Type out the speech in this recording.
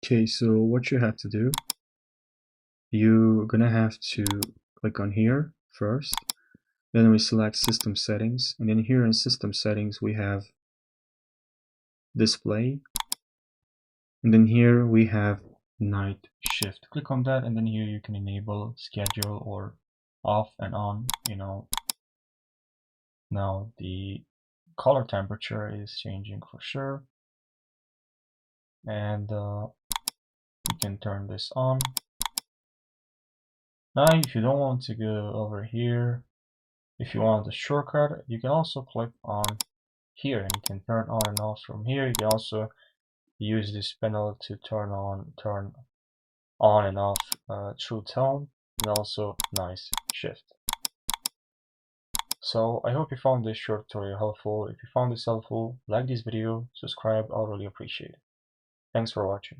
Okay, so what you have to do, you're gonna have to click on here first, then we select system settings, and then here in system settings we have display, and then here we have night shift. Click on that, and then here you can enable schedule or off and on. Now the color temperature is changing for sure, and you can turn this on. Now if you don't want to go over here, if you want the shortcut, you can also click on here and you can turn on and off from here. You can also use this panel to turn on and off True Tone and also Nice Shift. So I hope you found this short tutorial helpful. If you found this helpful, like this video, subscribe, I'll really appreciate it. Thanks for watching.